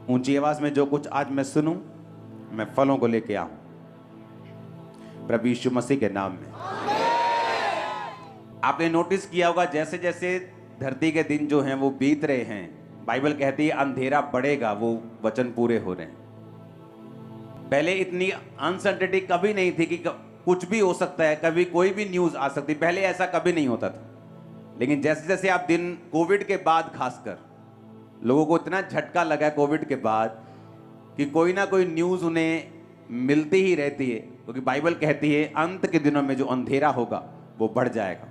ऊंची आवाज में जो कुछ आज मैं सुनूं, मैं फलों को लेके आऊं प्रभु यीशु मसीह के नाम में। आपने नोटिस किया होगा जैसे जैसे धरती के दिन जो हैं वो बीत रहे हैं, बाइबल कहती है अंधेरा बढ़ेगा, वो वचन पूरे हो रहे हैं। पहले इतनी अनसर्टेनिटी कभी नहीं थी कि कुछ भी हो सकता है, कभी कोई भी न्यूज आ सकती, पहले ऐसा कभी नहीं होता था। लेकिन जैसे जैसे आप दिन कोविड के बाद खासकर लोगों को इतना झटका लगा कोविड के बाद कि कोई ना कोई न्यूज उन्हें मिलती ही रहती है, क्योंकि बाइबल कहती है अंत के दिनों में जो अंधेरा होगा वो बढ़ जाएगा।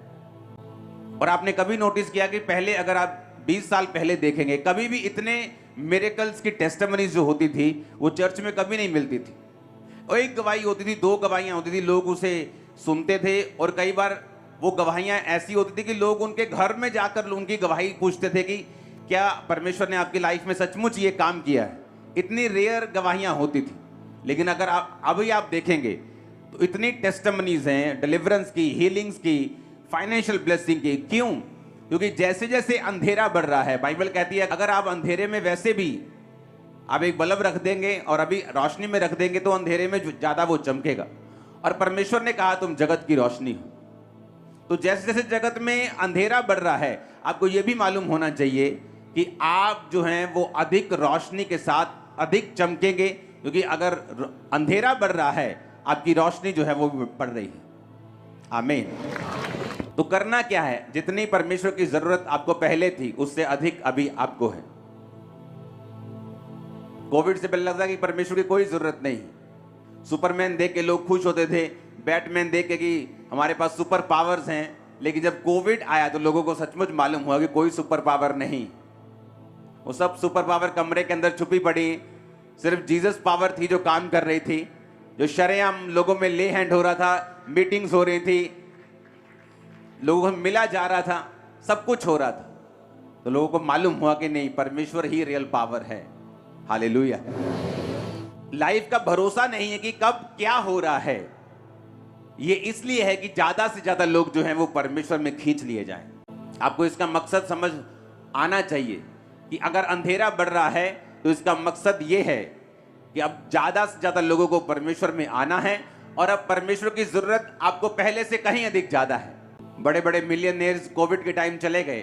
और आपने कभी नोटिस किया कि पहले अगर आप 20 साल पहले देखेंगे, कभी भी इतने मिरेकल्स की टेस्टिमनीज जो होती थी वो चर्च में कभी नहीं मिलती थी। और एक गवाही होती थी, 2 गवाहियां होती थी, लोग उसे सुनते थे। और कई बार वो गवाहियां ऐसी होती थी कि लोग उनके घर में जाकर उनकी गवाही पूछते थे कि क्या परमेश्वर ने आपकी लाइफ में सचमुच ये काम किया है। इतनी रेयर गवाहियां होती थी। लेकिन अगर आप अभी आप देखेंगे तो इतनी टेस्टिमनीज हैं डिलीवरेंस की, हीलिंग्स की, फाइनेंशियल ब्लेसिंग की। क्यों? क्योंकि जैसे जैसे अंधेरा बढ़ रहा है, बाइबल कहती है अगर आप अंधेरे में वैसे भी आप एक बल्ब रख देंगे और अभी रोशनी में रख देंगे तो अंधेरे में ज्यादा वो चमकेगा। और परमेश्वर ने कहा तुम जगत की रोशनी हो। तो जैसे जैसे जगत में अंधेरा बढ़ रहा है, आपको यह भी मालूम होना चाहिए कि आप जो हैं वो अधिक रोशनी के साथ अधिक चमकेंगे, क्योंकि अगर अंधेरा बढ़ रहा है आपकी रोशनी जो है वो बढ़ रही है। आमीन। तो करना क्या है? जितनी परमेश्वर की जरूरत आपको पहले थी उससे अधिक अभी आपको है। कोविड से पहले लगता कि परमेश्वर की कोई जरूरत नहीं। सुपरमैन देख के लोग खुश होते थे, बैटमैन देख के कि हमारे पास सुपर पावर्स हैं। लेकिन जब कोविड आया तो लोगों को सचमुच मालूम हुआ कि कोई सुपर पावर नहीं। वो सब सुपर पावर कमरे के अंदर छुपी पड़ी। सिर्फ जीसस पावर थी जो काम कर रही थी, जो शरेआम लोगों में ले हैंड हो रहा था, मीटिंग्स हो रही थी, लोगों को मिला जा रहा था, सब कुछ हो रहा था। तो लोगों को मालूम हुआ कि नहीं, परमेश्वर ही रियल पावर है। हालेलुया। लाइफ का भरोसा नहीं है कि कब क्या हो रहा है। ये इसलिए है कि ज्यादा से ज्यादा लोग जो हैं वो परमेश्वर में खींच लिए जाएं। आपको इसका मकसद समझ आना चाहिए कि अगर अंधेरा बढ़ रहा है तो इसका मकसद ये है कि अब ज्यादा से ज्यादा लोगों को परमेश्वर में आना है। और अब परमेश्वर की जरूरत आपको पहले से कहीं अधिक ज्यादा है। बड़े बड़े मिलियनेयर्स कोविड के टाइम चले गए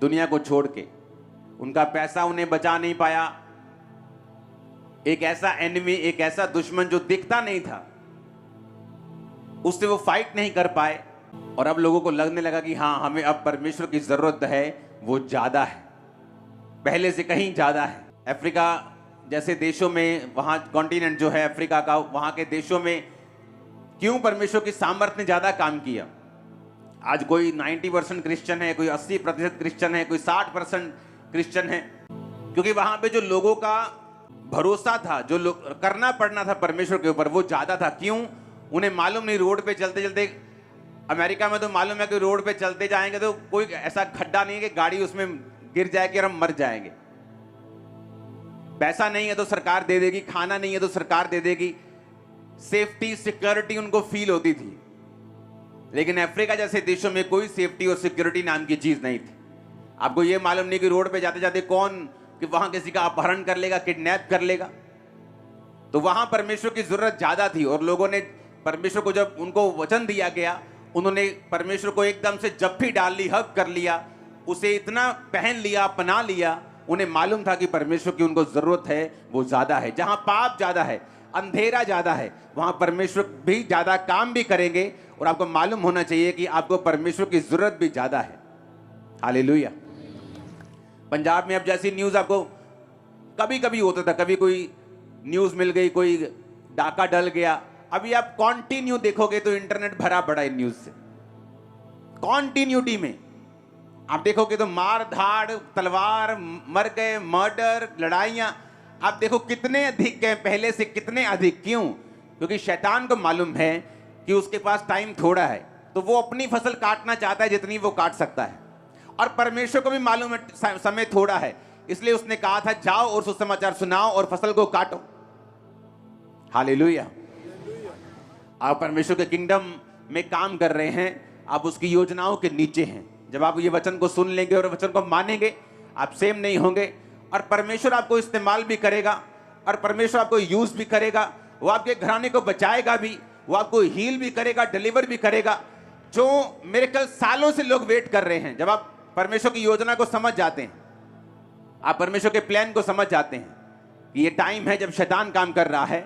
दुनिया को छोड़ के। उनका पैसा उन्हें बचा नहीं पाया। एक ऐसा एनिमी, एक ऐसा दुश्मन जो दिखता नहीं था, उससे वो फाइट नहीं कर पाए। और अब लोगों को लगने लगा कि हाँ, हमें अब परमेश्वर की जरूरत है, वो ज्यादा है, पहले से कहीं ज्यादा है। अफ्रीका जैसे देशों में, वहां कॉन्टिनेंट जो है अफ्रीका का, वहां के देशों में क्यों परमेश्वर की सामर्थ ने ज्यादा काम किया? आज कोई 90% क्रिश्चियन है, कोई 80% क्रिश्चियन है, कोई 60% क्रिश्चियन है, क्योंकि वहां पे जो लोगों का भरोसा था, जो लोग करना पड़ना था परमेश्वर के ऊपर, वो ज्यादा था। क्यों? उन्हें मालूम नहीं, रोड पे चलते चलते, अमेरिका में तो मालूम है कि रोड पे चलते जाएंगे तो कोई ऐसा खड्डा नहीं है कि गाड़ी उसमें गिर जाएगी और हम मर जाएंगे। पैसा नहीं है तो सरकार दे देगी, खाना नहीं है तो सरकार दे देगी। सेफ्टी, सिक्योरिटी उनको फील होती थी। लेकिन अफ्रीका जैसे देशों में कोई सेफ्टी और सिक्योरिटी नाम की चीज नहीं थी। आपको यह मालूम नहीं कि रोड पे जाते जाते कौन कि वहां किसी का अपहरण कर लेगा, किडनैप कर लेगा। तो वहां परमेश्वर की जरूरत ज्यादा थी। और लोगों ने परमेश्वर को, जब उनको वचन दिया गया, उन्होंने परमेश्वर को एकदम से जप्फी डाल ली, हक कर लिया, उसे इतना पहन लिया, अपना लिया। उन्हें मालूम था कि परमेश्वर की उनको जरूरत है, वो ज्यादा है। जहां पाप ज्यादा है, अंधेरा ज्यादा है, वहां परमेश्वर भी ज्यादा काम भी करेंगे। और आपको मालूम होना चाहिए कि आपको परमेश्वर की जरूरत भी ज्यादा है। हालेलुया। पंजाब में अब जैसी न्यूज आपको कभी कभी होता था, कभी कोई न्यूज मिल गई, कोई डाका डल गया। अभी आप कॉन्टिन्यू देखोगे तो इंटरनेट भरा पड़ा है न्यूज से। कॉन्टिन्यूटी में आप देखोगे तो मार धाड़, तलवार, मर गए, मर्डर, लड़ाइयां, आप देखो कितने अधिक हैं, पहले से कितने अधिक। क्यों? क्योंकि शैतान को मालूम है कि उसके पास टाइम थोड़ा है, तो वो अपनी फसल काटना चाहता है जितनी वो काट सकता है। और परमेश्वर को भी मालूम है समय थोड़ा है, इसलिए उसने कहा था जाओ और सुसमाचार सुनाओ और फसल को काटो। हालेलुया। आप परमेश्वर के किंगडम में काम कर रहे हैं, आप उसकी योजनाओं के नीचे हैं। जब आप ये वचन को सुन लेंगे और वचन को मानेंगे, आप सेम नहीं होंगे। और परमेश्वर आपको इस्तेमाल भी करेगा और परमेश्वर आपको यूज भी करेगा। वो आपके घराने को बचाएगा भी, वो आपको हील भी करेगा, डिलीवर भी करेगा। जो मिरेकल सालों से लोग वेट कर रहे हैं, जब आप परमेश्वर की योजना को समझ जाते हैं, आप परमेश्वर के प्लान को समझ जाते हैं कि ये टाइम है जब शैतान काम कर रहा है।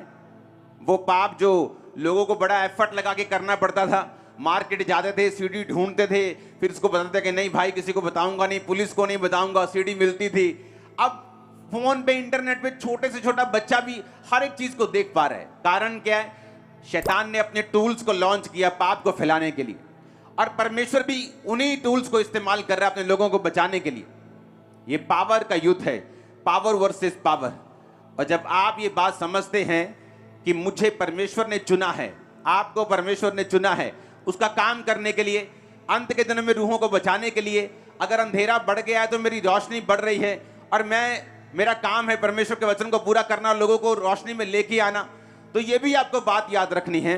वो पाप जो लोगों को बड़ा एफर्ट लगा के करना पड़ता था, मार्केट जाते थे, सीडी ढूंढते थे, फिर उसको बताते थे कि नहीं भाई किसी को बताऊंगा नहीं, पुलिस को नहीं बताऊंगा, सीडी मिलती थी। अब फोन पे, इंटरनेट पे छोटे से छोटा बच्चा भी हर एक चीज को देख पा रहा है। कारण क्या है? शैतान ने अपने टूल्स को लॉन्च किया पाप को फैलाने के लिए, और परमेश्वर भी उन्हीं टूल्स को इस्तेमाल कर रहा है अपने लोगों को बचाने के लिए। ये पावर का युद्ध है, पावर वर्सेस पावर। और जब आप ये बात समझते हैं कि मुझे परमेश्वर ने चुना है, आपको परमेश्वर ने चुना है उसका काम करने के लिए, अंत के दिनों में रूहों को बचाने के लिए। अगर अंधेरा बढ़ गया है तो मेरी रोशनी बढ़ रही है, और मेरा काम है परमेश्वर के वचन को पूरा करना और लोगों को रोशनी में लेके आना। तो ये भी आपको बात याद रखनी है,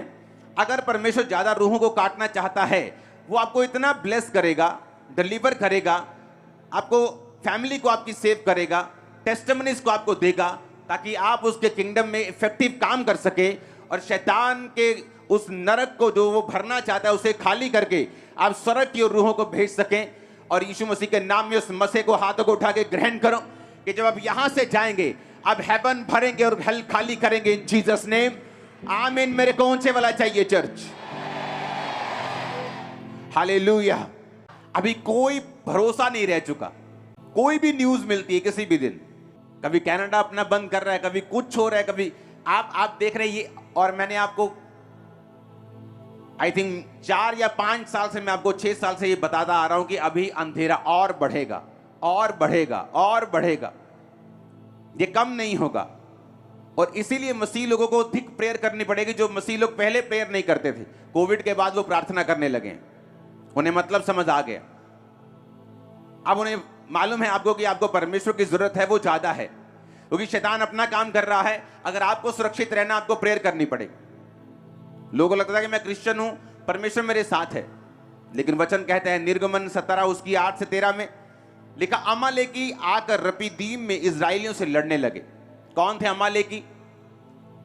अगर परमेश्वर ज्यादा रूहों को काटना चाहता है, वो आपको इतना ब्लेस करेगा, डिलीवर करेगा, आपको फैमिली को आपकी सेव करेगा, टेस्टिमनीज को आपको देगा, ताकि आप उसके किंगडम में इफेक्टिव काम कर सके और शैतान के उस नरक को जो वो भरना चाहता है उसे खाली करके आप स्वर्ग की ओर रूहों को भेज सकें। और यीशु मसीह के नाम में उस मसीह को हाथों को उठा के ग्रहण करो कि जब आप यहां से जाएंगे आप हेवन भरेंगे और हेल खाली करेंगे इन जीसस नेम। आमीन। मेरे को ऊंचे वाला चाहिए चर्च। हालेलुया। अभी कोई भरोसा नहीं रह चुका, कोई भी न्यूज मिलती है किसी भी दिन, कभी कनाडा अपना बंद कर रहा है, कभी कुछ हो रहा है, कभी आप देख रहे हैं ये। और मैंने आपको आई थिंक 4 या 5 साल से, मैं आपको 6 साल से ये बताता आ रहा हूं कि अभी अंधेरा और बढ़ेगा और बढ़ेगा और बढ़ेगा, ये कम नहीं होगा। और इसीलिए मसीह लोगों को अधिक प्रेयर करनी पड़ेगी। जो मसीह लोग पहले प्रेयर नहीं करते थे, कोविड के बाद वो प्रार्थना करने लगे, उन्हें मतलब समझ आ गया। अब उन्हें मालूम है आपको कि आपको परमेश्वर की जरूरत है, वो ज्यादा है, क्योंकि शैतान अपना काम कर रहा है। अगर आपको सुरक्षित रहना, आपको प्रेयर करनी पड़ेगी। लोगों को लगता है कि मैं क्रिश्चियन हूं, परमेश्वर मेरे साथ है, लेकिन वचन कहता है निर्गमन 17 उसकी 8 से 13 में लिखा, अमालेकी आकर रपीदीम में इजराइलियों से लड़ने लगे। कौन थे अमालेकी?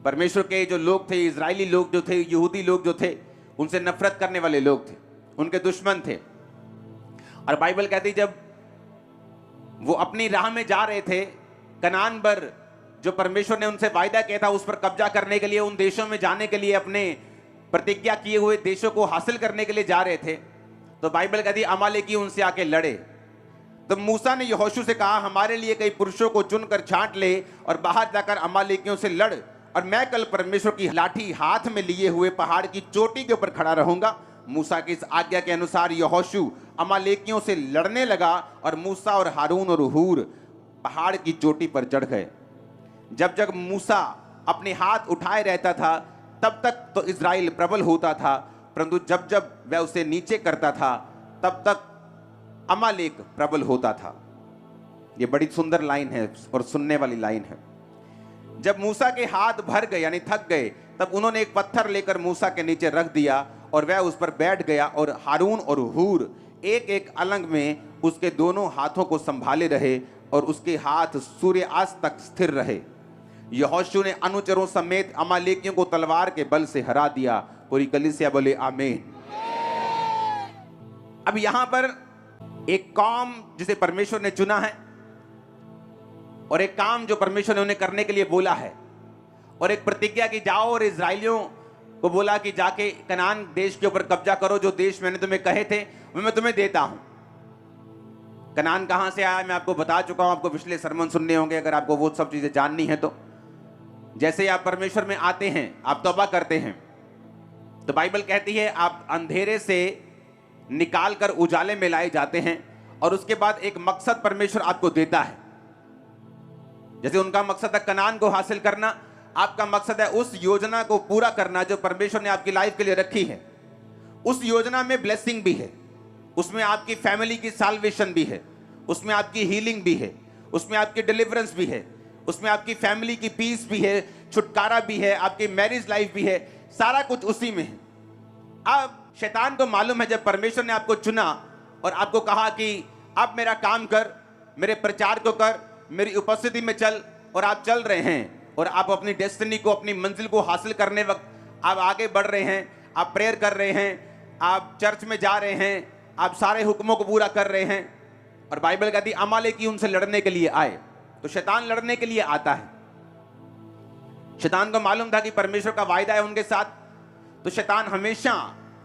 परमेश्वर के जो लोग थे, इजरायली लोग जो थे, यहूदी लोग जो थे, उनसे नफरत करने वाले लोग थे, उनके दुश्मन थे। और बाइबल कहती जब वो अपनी राह में जा रहे थे, कनान पर जो परमेश्वर ने उनसे वायदा किया था उस पर कब्जा करने के लिए, उन देशों में जाने के लिए, अपने प्रतिज्ञा किए हुए देशों को हासिल करने के लिए जा रहे थे, तो बाइबल कहती अमालेकी उनसे आके लड़े। तो मूसा ने यहोशू से कहा, हमारे लिए कई पुरुषों को चुनकर छांट ले और बाहर जाकर अमालेकियों से लड़, और मैं कल परमेश्वर की लाठी हाथ में लिए हुए पहाड़ की चोटी के ऊपर खड़ा रहूंगा। मूसा की इस आज्ञा के अनुसार यहोशू अमालेकियों से लड़ने लगा, और मूसा और हारून और हूर पहाड़ की चोटी पर चढ़ गए। जब जब मूसा अपने हाथ उठाए रहता था तब तक तो इजराइल प्रबल होता था, परंतु जब जब वह उसे नीचे करता था तब तक अमालेक प्रबल होता था। यह बड़ी सुंदर लाइन है और सुनने वाली लाइन है। जब मूसा के हाथ भर गए यानी थक गए, तब उन्होंने एक पत्थर लेकर मूसा के नीचे रख दिया और वह उस पर बैठ गया, और हारून और हूर एक एक अलंग में उसके दोनों हाथों को संभाले रहे, और उसके हाथ सूर्यास्त तक स्थिर रहे। यहोशू ने अनुचरों समेत अमालेकियों को तलवार के बल से हरा दिया। पूरी कलीसिया बोले आमीन। अब यहां पर एक काम जिसे परमेश्वर ने चुना है, और एक काम जो परमेश्वर ने उन्हें करने के लिए बोला है, और एक प्रतिज्ञा की जाओ और इजराइलियों को बोला कि जाके कनान देश के ऊपर कब्जा करो, जो देश मैंने तुम्हें कहे थे वो मैं तुम्हें देता हूं। कनान कहां से आया मैं आपको बता चुका हूं, आपको पिछले सरमन सुनने होंगे अगर आपको वो सब चीजें जाननी है तो। जैसे आप परमेश्वर में आते हैं, आप तौबा करते हैं, तो बाइबल कहती है आप अंधेरे से निकाल कर उजाले में लाए जाते हैं, और उसके बाद एक मकसद परमेश्वर आपको देता है। जैसे उनका मकसद है कनान को हासिल करना, आपका मकसद है उस योजना को पूरा करना जो परमेश्वर ने आपकी लाइफ के लिए रखी है। उस योजना में ब्लेसिंग भी है, उसमें आपकी फैमिली की साल्वेशन भी है, उसमें आपकी हीलिंग भी है, उसमें आपकी डिलीवरेंस भी है, उसमें आपकी फैमिली की पीस भी है, छुटकारा भी है, आपकी मैरिज लाइफ भी है, सारा कुछ उसी में है। अब शैतान को मालूम है जब परमेश्वर ने आपको चुना और आपको कहा कि अब मेरा काम कर, मेरे प्रचार को कर, मेरी उपस्थिति में चल, और आप चल रहे हैं और आप अपनी डेस्टिनी को, अपनी मंजिल को हासिल करने वक्त आप आगे बढ़ रहे हैं, आप प्रेयर कर रहे हैं, आप चर्च में जा रहे हैं, आप सारे हुक्मों को पूरा कर रहे हैं। और बाइबल कहती है अमालेकी उनसे लड़ने के लिए आए। तो शैतान लड़ने के लिए आता है। शैतान को मालूम था कि परमेश्वर का वायदा है उनके साथ, तो शैतान हमेशा,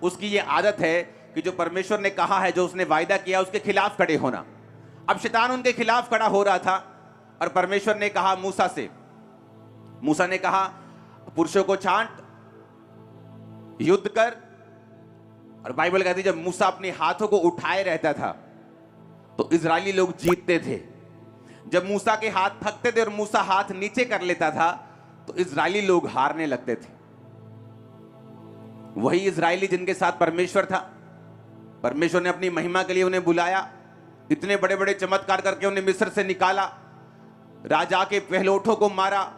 उसकी ये आदत है कि जो परमेश्वर ने कहा है, जो उसने वायदा किया, उसके खिलाफ खड़े होना। अब शैतान उनके खिलाफ खड़ा हो रहा था और परमेश्वर ने कहा मूसा से, मूसा ने कहा पुरुषों को छांट, युद्ध कर। और बाइबल कहती है जब मूसा अपने हाथों को उठाए रहता था तो इजरायली लोग जीतते थे। जब मूसा के हाथ थकते थे और मूसा हाथ नीचे कर लेता था तो इजरायली लोग हारने लगते थे। वही इजरायली जिनके साथ परमेश्वर था, परमेश्वर ने अपनी महिमा के लिए उन्हें बुलाया, इतने बड़े बड़े चमत्कार करके उन्हें मिस्र से निकाला, राजा के पहलोठों को मारा,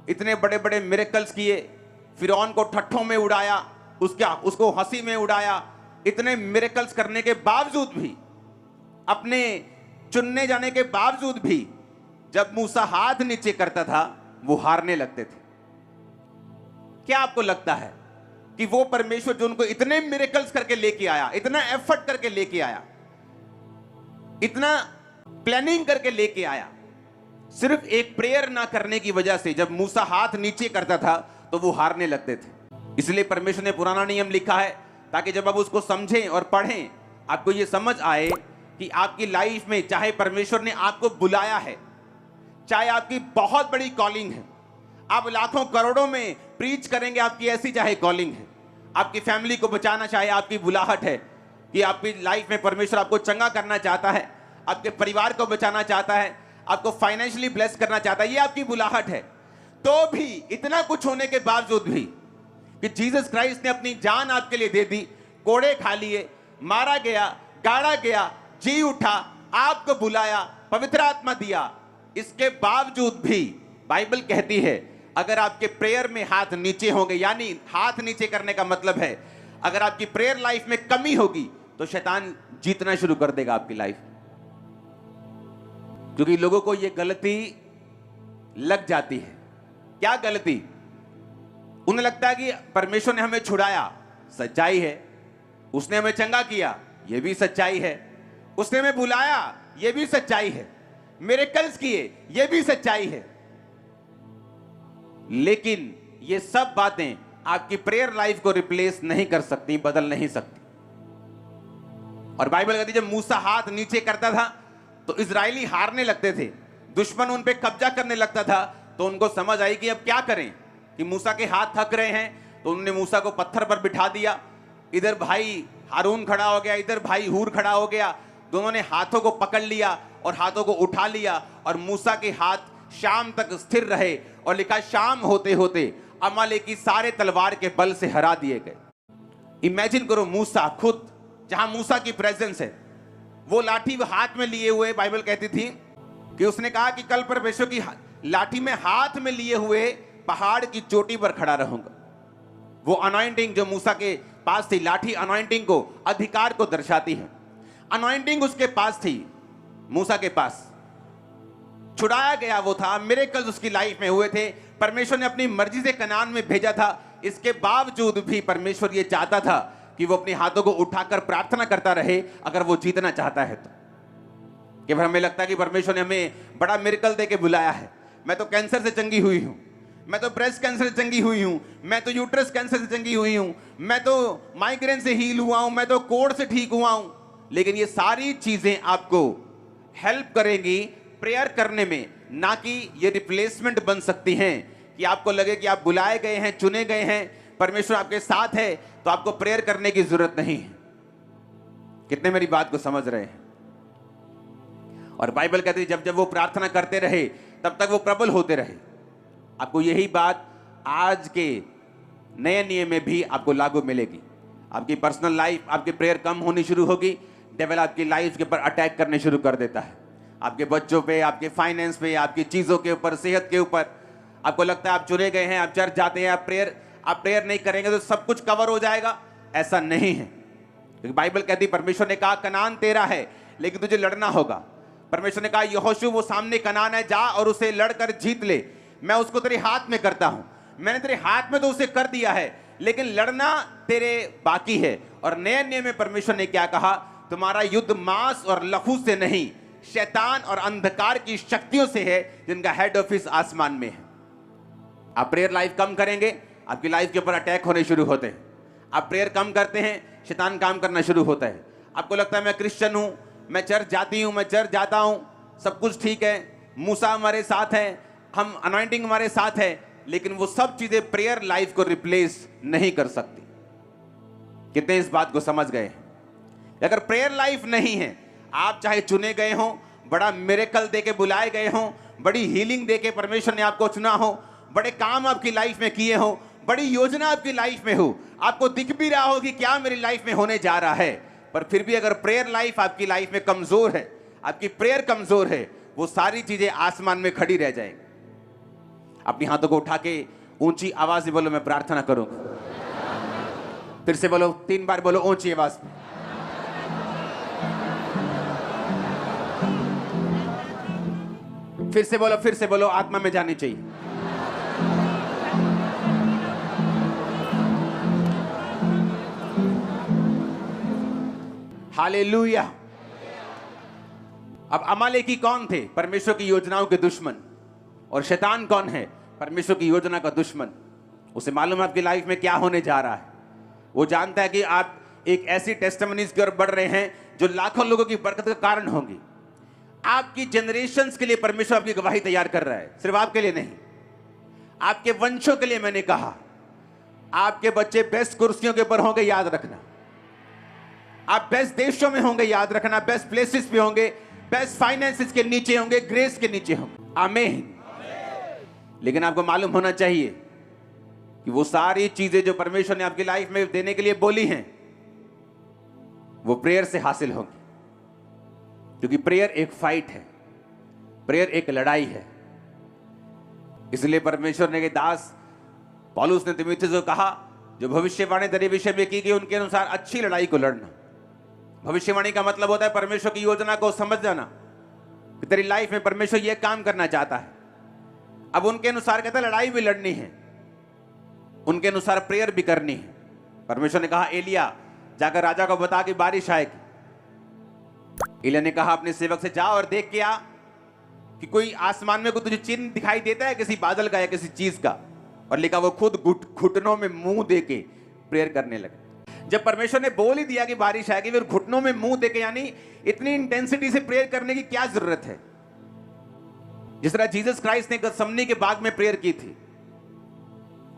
इतने बड़े बड़े मिरेकल्स किए, फिरौन को ठट्ठों में उड़ाया, उसको हंसी में उड़ाया। इतने मिरेकल्स करने के बावजूद भी, अपने चुनने जाने के बावजूद भी, जब मूसा हाथ नीचे करता था वो हारने लगते थे। क्या आपको लगता है कि वो परमेश्वर जो उनको इतने मिरेकल्स करके लेके आया, इतना एफर्ट करके लेके आया, इतना प्लानिंग करके लेके आया, सिर्फ एक प्रेयर ना करने की वजह से जब मूसा हाथ नीचे करता था तो वो हारने लगते थे। इसलिए परमेश्वर ने पुराना नियम लिखा है ताकि जब आप उसको समझें और पढ़ें, आपको ये समझ आए कि आपकी लाइफ में चाहे परमेश्वर ने आपको बुलाया है, चाहे आपकी बहुत बड़ी कॉलिंग है, आप लाखों करोड़ों में प्रीच करेंगे, आपकी ऐसी चाहे कॉलिंग है, आपकी फैमिली को बचाना चाहे आपकी बुलाहट है, कि आपकी लाइफ में परमेश्वर आपको चंगा करना चाहता है, आपके परिवार को बचाना चाहता है, आपको फाइनेंशियली ब्लेस करना चाहता है, ये आपकी बुलाहट है। तो भी इतना कुछ होने के बावजूद भी कि जीसस क्राइस्ट ने अपनी जान आपके लिए दे दी, कोड़े खा लिए, मारा गया, गाड़ा गया, जी उठा, आपको बुलाया, पवित्र आत्मा दिया, इसके बावजूद भी बाइबल कहती है अगर आपके प्रेयर में हाथ नीचे होंगे, यानी हाथ नीचे करने का मतलब है अगर आपकी प्रेयर लाइफ में कमी होगी तो शैतान जीतना शुरू कर देगा आपकी लाइफ। क्योंकि लोगों को यह गलती लग जाती है। क्या गलती? उन्हें लगता है कि परमेश्वर ने हमें छुड़ाया, सच्चाई है, उसने हमें चंगा किया, यह भी सच्चाई है, उसने हमें बुलाया, यह भी सच्चाई है, मिरेकल्स किए, यह भी सच्चाई है। लेकिन ये सब बातें आपकी प्रेयर लाइफ को रिप्लेस नहीं कर सकती, बदल नहीं सकती। और बाइबल कहती है जब मूसा हाथ नीचे करता था तो इजरायली हारने लगते थे, दुश्मन उन पे कब्जा करने लगता था। तो उनको समझ आई कि अब क्या करें, कि मूसा के हाथ थक रहे हैं। तो उन्होंने मूसा को पत्थर पर बिठा दिया, इधर भाई हारून खड़ा हो गया, इधर भाई हूर खड़ा हो गया, दोनों ने हाथों को पकड़ लिया और हाथों को उठा लिया और मूसा के हाथ शाम तक स्थिर रहे। और लिखा शाम होते होते अमालेकी सारे तलवार के बल से हरा दिए गए। इमेजिन करो मूसा खुद, जहां मूसा की प्रेजेंस है, वो लाठी हाथ में लिए हुए, बाइबल कहती थी कि उसने कहा कि कल परमेश्वर की लाठी में हाथ में लिए हुए पहाड़ की चोटी पर खड़ा रहूंगा। वो अनॉइंटिंग जो मूसा के पास थी, लाठी अनॉइंटिंग को, अधिकार को दर्शाती है। अनॉइंटिंग उसके पास थी, मूसा के पास छुड़ाया गया वो था, मिरेकल्स उसकी लाइफ में हुए थे, परमेश्वर ने अपनी मर्जी से कनान में भेजा था। इसके बावजूद भी परमेश्वर ये चाहता था कि वो अपने हाथों को उठाकर प्रार्थना करता रहे अगर वो जीतना चाहता है तो। कि हमें लगता है कि परमेश्वर ने हमें बड़ा मिरेकल देके बुलाया है, मैं तो कैंसर से चंगी हुई हूं, मैं तो ब्रेस्ट कैंसर से चंगी हुई हूं, मैं तो यूट्रस कैंसर से चंगी हुई हूं, मैं तो माइग्रेन से हील हुआ हूं, मैं तो कोढ़ से ठीक हुआ हूं। लेकिन ये सारी चीजें आपको हेल्प करेंगी प्रेयर करने में, ना कि ये रिप्लेसमेंट बन सकती हैं कि आपको लगे कि आप बुलाए गए हैं, चुने गए हैं, परमेश्वर आपके साथ है तो आपको प्रेयर करने की जरूरत नहीं है। कितने मेरी बात को समझ रहे हैं? और बाइबल कहती है जब जब वो प्रार्थना करते रहे तब तक वो प्रबल होते रहे। आपको यही बात आज के नए नियम में भी आपको लागू मिलेगी। आपकी पर्सनल लाइफ, आपकी प्रेयर कम होनी शुरू होगी, डेविल आपकी लाइफ के ऊपर अटैक करने शुरू कर देता है, आपके बच्चों पे, आपके फाइनेंस पे, आपकी चीजों के ऊपर, सेहत के ऊपर। आपको लगता है आप चुने गए हैं, आप चर्च जाते हैं, आप प्रेयर नहीं करेंगे तो सब कुछ कवर हो जाएगा। ऐसा नहीं है, क्योंकि बाइबल कहती, परमेश्वर ने कहा कनान तेरा है लेकिन तुझे लड़ना होगा। परमेश्वर ने कहा यहोशू वो सामने कनान है, जा और उसे लड़कर जीत ले, मैं उसको तेरे हाथ में करता हूं। मैंने तेरे हाथ में तो उसे कर दिया है, लेकिन लड़ना तेरे बाकी है। और नए नियम में परमेश्वर ने क्या कहा, तुम्हारा युद्ध मांस और लहू से नहीं, शैतान और अंधकार की शक्तियों से है, जिनका हेड ऑफिस आसमान में है। आप प्रेयर लाइफ कम करेंगे, आपकी लाइफ के ऊपर अटैक होने शुरू होते हैं। आप प्रेयर कम करते हैं, शैतान काम करना शुरू होता है। आपको लगता है मैं क्रिश्चियन हूं, मैं चर्च जाती हूं, मैं चर्च जाता हूं, सब कुछ ठीक है, मूसा हमारे साथ है, हम अनॉइंटिंग हमारे साथ है, लेकिन वो सब चीजें प्रेयर लाइफ को रिप्लेस नहीं कर सकती। कितने इस बात को समझ गए? अगर प्रेयर लाइफ नहीं है, आप चाहे चुने गए हो, बड़ा मिरेकल देके बुलाए गए हो, बड़ी हीलिंग देके परमेश्वर ने आपको चुना हो, बड़े काम आपकी लाइफ में किए हो, बड़ी योजना आपकी लाइफ में हो, आपको दिख भी रहा हो कि क्या मेरी लाइफ में होने जा रहा है, पर फिर भी अगर प्रेयर लाइफ आपकी लाइफ में कमजोर है, आपकी प्रेयर कमजोर है, वो सारी चीजें आसमान में खड़ी रह जाएंगी। अपनी हाथों को उठा के ऊंची आवाज में बोलो, मैं प्रार्थना करूंगा। फिर से बोलो, 3 बार बोलो ऊंची आवाज में। फिर से बोलो, आत्मा में जानी चाहिए। हालेलुया। अब अमालेकी कौन थे? परमेश्वर की योजनाओं के दुश्मन। और शैतान कौन है? परमेश्वर की योजना का दुश्मन। उसे मालूम है आपकी लाइफ में क्या होने जा रहा है। वो जानता है कि आप एक ऐसी टेस्टिमनीज की ओर बढ़ रहे हैं जो लाखों लोगों की बरकत का कारण होंगी। आपकी जनरेशंस के लिए परमेश्वर आपकी गवाही तैयार कर रहा है, सिर्फ आपके लिए नहीं, आपके वंशों के लिए। मैंने कहा आपके बच्चे बेस्ट कुर्सियों के ऊपर होंगे, याद रखना। आप बेस्ट देशों में होंगे, याद रखना। बेस्ट प्लेसेस पे होंगे, बेस्ट फाइनेंसेस के नीचे होंगे, ग्रेस के नीचे होंगे। आमीन। लेकिन आपको मालूम होना चाहिए कि वो सारी चीजें जो परमेश्वर ने आपकी लाइफ में देने के लिए बोली हैं, वो प्रेयर से हासिल होंगी। क्योंकि प्रेयर एक फाइट है, प्रेयर एक लड़ाई है। इसलिए परमेश्वर ने के दास पौलुस ने तीमुथियुस को कहा, जो भविष्यवाणी तेरे विषय में की गई उनके अनुसार अच्छी लड़ाई को लड़ना। भविष्यवाणी का मतलब होता है परमेश्वर की योजना को समझ जाना कि तेरी लाइफ में परमेश्वर यह काम करना चाहता है। अब उनके अनुसार कहता है लड़ाई भी लड़नी है, उनके अनुसार प्रेयर भी करनी है। परमेश्वर ने कहा एलिया जाकर राजा को बता कि बारिश आएगी। एलिया ने कहा अपने सेवक से, जा और देख के आ कि कोई आसमान में कोई तुझे चिन्ह दिखाई देता है किसी बादल का या किसी चीज का। और लिखा वो खुद घुटनों में मुंह देके प्रेयर करने लगे। जब परमेश्वर ने बोल ही दिया कि बारिश आएगी, फिर घुटनों में मुंह देके, यानी इतनी इंटेंसिटी से प्रेयर करने की क्या जरूरत है? जिस तरह जीसस क्राइस्ट ने गethsemane के बाग में प्रेयर की थी,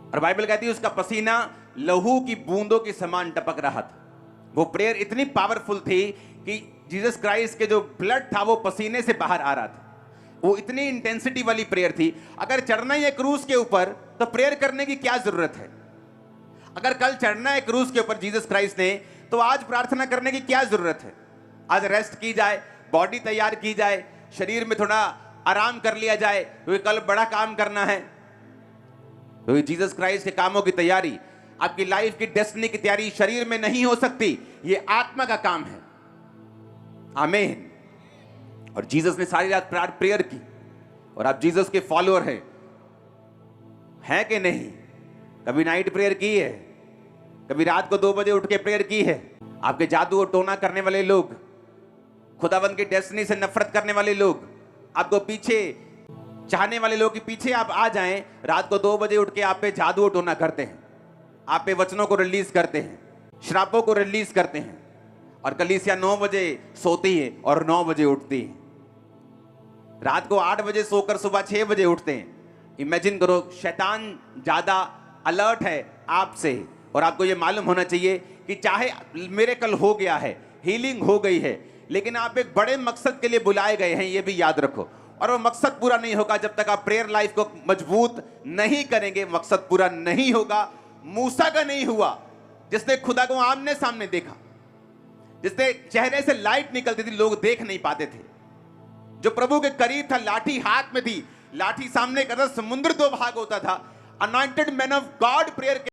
और बाइबल कहती है उसका पसीना लहू की बूंदों के समान टपक रहा था। वो प्रेयर इतनी पावरफुल थी कि जीसस क्राइस्ट के जो ब्लड था वो पसीने से बाहर आ रहा था। वो इतनी इंटेंसिटी वाली प्रेयर थी। अगर चढ़ना ही है क्रूस के ऊपर तो प्रेयर करने की क्या जरूरत है? अगर कल चढ़ना है क्रूस के ऊपर जीसस क्राइस्ट ने, तो आज प्रार्थना करने की क्या जरूरत है? आज रेस्ट की जाए, बॉडी तैयार की जाए, शरीर में थोड़ा आराम कर लिया जाए, क्योंकि कल बड़ा काम करना है। क्योंकि जीसस क्राइस्ट के कामों की तैयारी, आपकी लाइफ की डेस्टिनी की तैयारी शरीर में नहीं हो सकती, ये आत्मा का काम है। आमीन। और जीसस ने सारी रात प्रेयर की, और आप जीसस के फॉलोअर हैं कि नहीं? कभी नाइट प्रेयर की है? कभी रात को 2 बजे उठ के प्रेयर की है? आपके जादू और टोना करने वाले लोग, खुदावंद की डेस्टिनी से नफरत करने वाले लोग, आपको पीछे चाहने वाले लोग के पीछे आप आ जाएं, रात को 2 बजे उठ के आप पे जादू और टोना करते हैं, आप पे वचनों को रिलीज करते हैं, श्रापों को रिलीज करते हैं, और कलीसिया 9 बजे सोती है और 9 बजे उठती है। रात को 8 बजे सोकर सुबह 6 बजे उठते हैं। इमेजिन करो, शैतान ज्यादा अलर्ट है आपसे। और आपको यह मालूम होना चाहिए कि चाहे मिरेकल हो गया है, हीलिंग हो गई है, लेकिन आप एक बड़े मकसद के लिए बुलाए गए हैं, यह भी याद रखो। और वो मकसद पूरा नहीं होगा जब तक आप प्रेयर लाइफ को मजबूत नहीं करेंगे। मकसद पूरा नहीं होगा। मूसा का नहीं हुआ, जिसने खुदा को आमने सामने देखा, जिसने चेहरे से लाइट निकलती थी, लोग देख नहीं पाते थे। जो प्रभु के करीब था, लाठी हाथ में थी, लाठी सामने करता, समुद्र 2 भाग होता था। Anointed man of God prayer